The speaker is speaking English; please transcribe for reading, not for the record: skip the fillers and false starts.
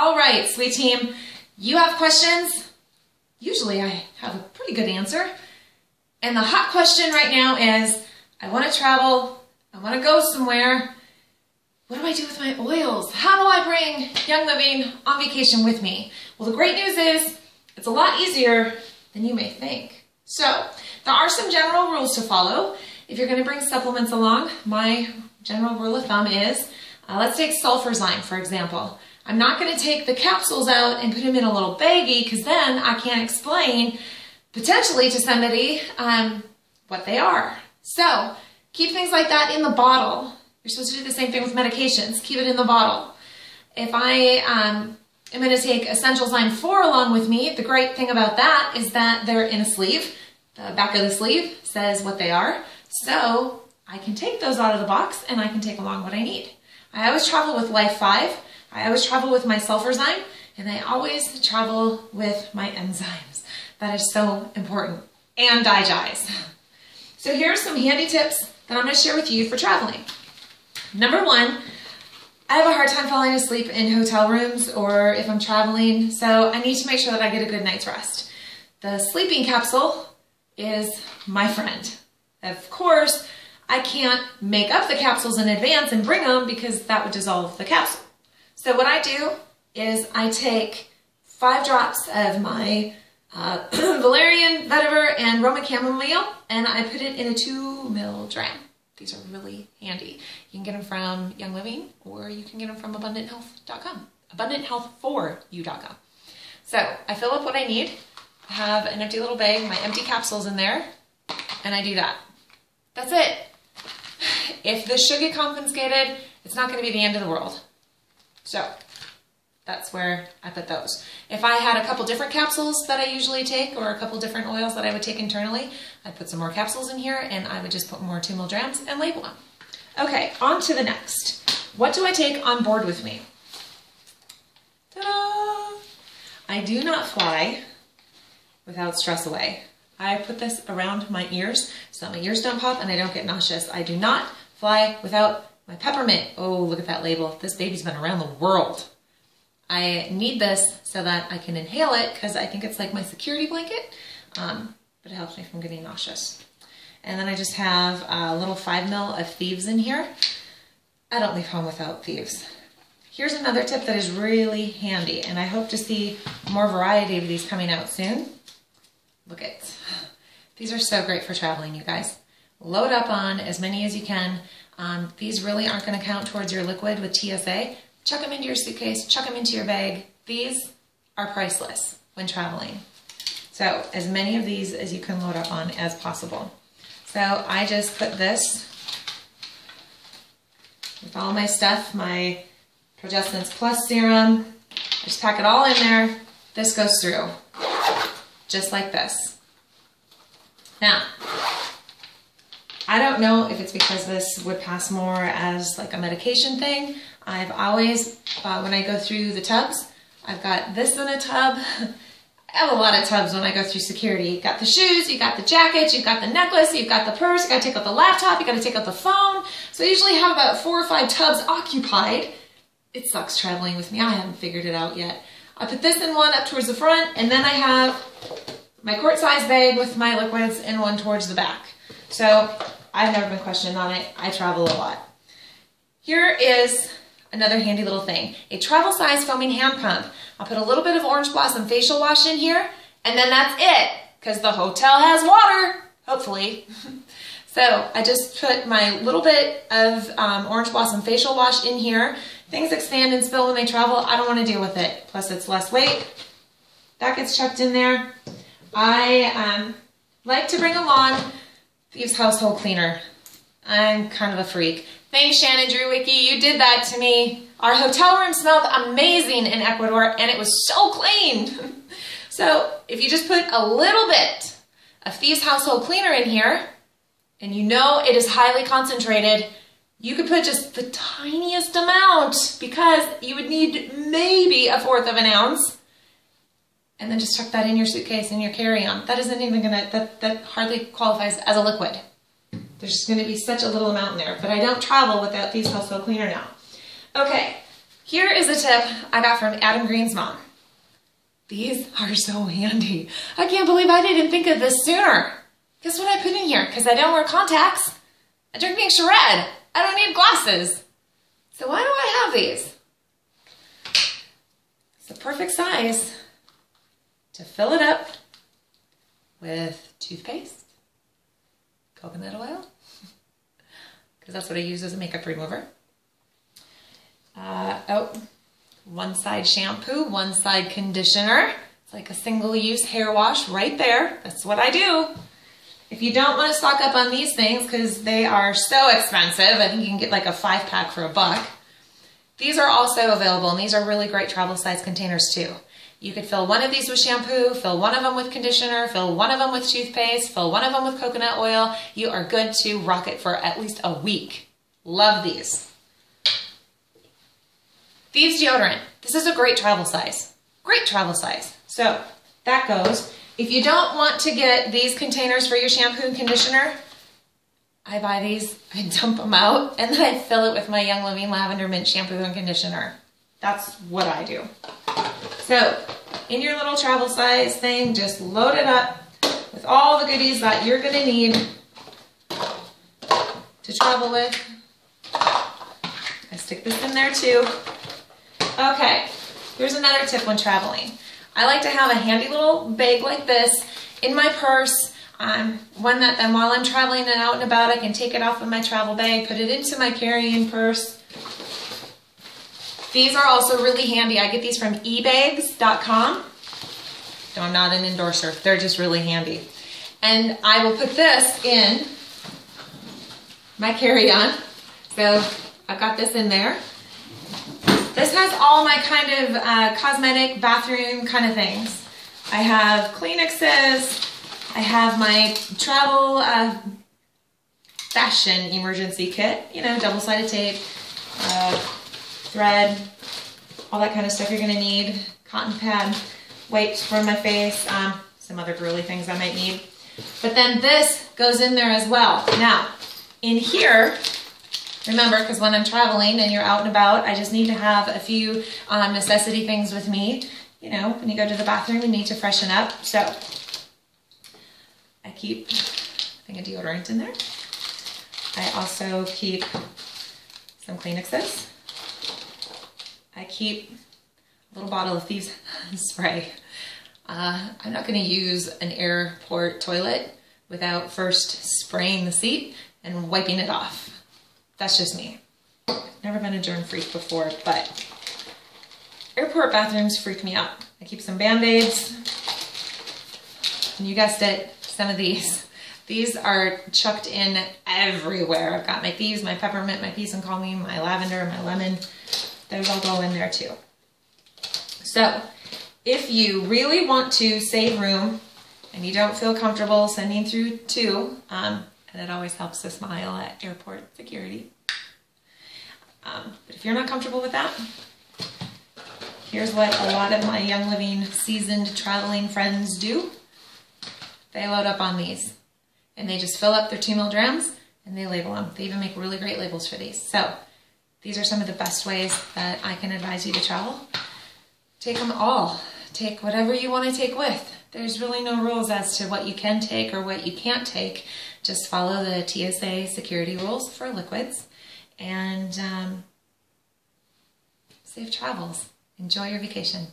All right, sweet team, you have questions? Usually I have a pretty good answer. And the hot question right now is, I want to travel, I want to go somewhere. What do I do with my oils? How do I bring Young Living on vacation with me? Well, the great news is it's a lot easier than you may think. So there are some general rules to follow. If you're going to bring supplements along, my general rule of thumb is, let's take Sulfurzyme, for example. I'm not going to take the capsules out and put them in a little baggie, because then I can't explain potentially to somebody what they are. So keep things like that in the bottle. You're supposed to do the same thing with medications. Keep it in the bottle. If I am going to take Essentialzyme 4 along with me, the great thing about that is that they're in a sleeve. The back of the sleeve says what they are. So I can take those out of the box and I can take along what I need. I always travel with Life 5. I always travel with my Sulfurzyme, and I always travel with my enzymes. That is so important. And Digize. So here are some handy tips that I'm going to share with you for traveling. Number one, I have a hard time falling asleep in hotel rooms or if I'm traveling, so I need to make sure that I get a good night's rest. The sleeping capsule is my friend. Of course, I can't make up the capsules in advance and bring them because that would dissolve the capsule. So what I do is I take 5 drops of my valerian, vetiver, and Roman chamomile, and I put it in a 2 ml dram. These are really handy. You can get them from Young Living, or you can get them from AbundantHealth.com, AbundantHealth4U.com. So I fill up what I need. I have an empty little bag, my empty capsules in there, and I do that. That's it. If this should get confiscated, it's not going to be the end of the world. So that's where I put those. If I had a couple different capsules that I usually take, or a couple different oils that I would take internally, I'd put some more capsules in here, and I would just put more 2 ml drams and label them. Okay, on to the next. What do I take on board with me? Ta-da! I do not fly without Stress Away. I put this around my ears so that my ears don't pop and I don't get nauseous. I do not fly without my peppermint. Oh, look at that label. This baby's been around the world. I need this so that I can inhale it because I think it's like my security blanket, but it helps me from getting nauseous. And then I just have a little 5 ml of Thieves in here. I don't leave home without Thieves. Here's another tip that is really handy, and I hope to see more variety of these coming out soon. Look at these are so great for traveling, you guys. Load up on as many as you can. These really aren't going to count towards your liquid with TSA. Chuck them into your suitcase, chuck them into your bag. These are priceless when traveling. So as many of these as you can load up on as possible. So I just put this with all my stuff, my Progestence Plus serum. I just pack it all in there. This goes through, just like this. Now, I don't know if it's because this would pass more as like a medication thing. I've always, when I go through the tubs, I've got this in a tub. I have a lot of tubs when I go through security. You've got the shoes, you've got the jacket, you've got the necklace, you've got the purse, you've got to take out the laptop, you've got to take out the phone. So I usually have about 4 or 5 tubs occupied. It sucks traveling with me. I haven't figured it out yet. I put this in one up towards the front, and then I have my quart-size bag with my liquids in one towards the back. So I've never been questioned on it. I travel a lot. Here is another handy little thing. A travel size foaming hand pump. I'll put a little bit of Orange Blossom facial wash in here, and then that's it, because the hotel has water, hopefully. So I just put my little bit of Orange Blossom facial wash in here. Things expand and spill when they travel. I don't want to deal with it. Plus it's less weight. That gets chucked in there. I like to bring along Thieves Household Cleaner. I'm kind of a freak. Thanks, Shannon Drewicki. You did that to me. Our hotel room smelled amazing in Ecuador, and it was so clean. So if you just put a little bit of Thieves Household Cleaner in here, and you know it is highly concentrated, you could put just the tiniest amount, because you would need maybe 1/4 of an ounce, and then just chuck that in your suitcase and your carry-on. That isn't even gonna, that hardly qualifies as a liquid. There's just gonna be such a little amount in there, but I don't travel without Thieves Household Cleaner now. Okay, Here is a tip I got from Adam Green's mom. These are so handy. I can't believe I didn't think of this sooner. Guess what I put in here? Because I don't wear contacts. I drink Nixia Red. I don't need glasses. So why do I have these? It's the perfect size to fill it up with toothpaste, coconut oil, because that's what I use as a makeup remover. One side shampoo, one side conditioner. It's like a single-use hair wash right there. That's what I do. If you don't want to stock up on these things because they are so expensive, I think you can get like a 5-pack for $1. These are also available, and these are really great travel size containers too. You could fill one of these with shampoo, fill one of them with conditioner, fill one of them with toothpaste, fill one of them with coconut oil. You are good to rock it for at least a week. Love these. Thieves deodorant. This is a great travel size. Great travel size. So that goes. If you don't want to get these containers for your shampoo and conditioner, I buy these, I dump them out, and then I fill it with my Young Living Lavender Mint shampoo and conditioner. That's what I do. So in your little travel size thing, just load it up with all the goodies that you're gonna need to travel with. I stick this in there too. Okay, here's another tip when traveling. I like to have a handy little bag like this in my purse. One that then while I'm traveling and out and about, I can take it off of my travel bag, put it into my carry-in purse. These are also really handy. I get these from ebags.com. No, I'm not an endorser. They're just really handy. And I will put this in my carry-on. So I've got this in there. This has all my kind of cosmetic, bathroom kind of things. I have Kleenexes. I have my travel fashion emergency kit. You know, double-sided tape, thread, all that kind of stuff you're going to need. Cotton pad, wipes for my face, some other girly things I might need. But then this goes in there as well. Now, in here, remember, because when I'm traveling and you're out and about, I just need to have a few necessity things with me. You know, when you go to the bathroom, you need to freshen up. So I keep a thing of deodorant in there. I also keep some Kleenexes. I keep a little bottle of Thieves spray. I'm not going to use an airport toilet without first spraying the seat and wiping it off. That's just me. Never been a germ freak before, but airport bathrooms freak me out. I keep some Band-Aids, and you guessed it, some of these. These are chucked in everywhere. I've got my Thieves, my peppermint, my peace and calming, my lavender, my lemon. Those all go in there too. So if you really want to save room and you don't feel comfortable sending through two, and it always helps to smile at airport security. But if you're not comfortable with that, here's what a lot of my Young Living seasoned traveling friends do. They load up on these and they just fill up their 2 ml drams and they label them. They even make really great labels for these. So these are some of the best ways that I can advise you to travel. Take them all. Take whatever you want to take with. There's really no rules as to what you can take or what you can't take. Just follow the TSA security rules for liquids and safe travels. Enjoy your vacation.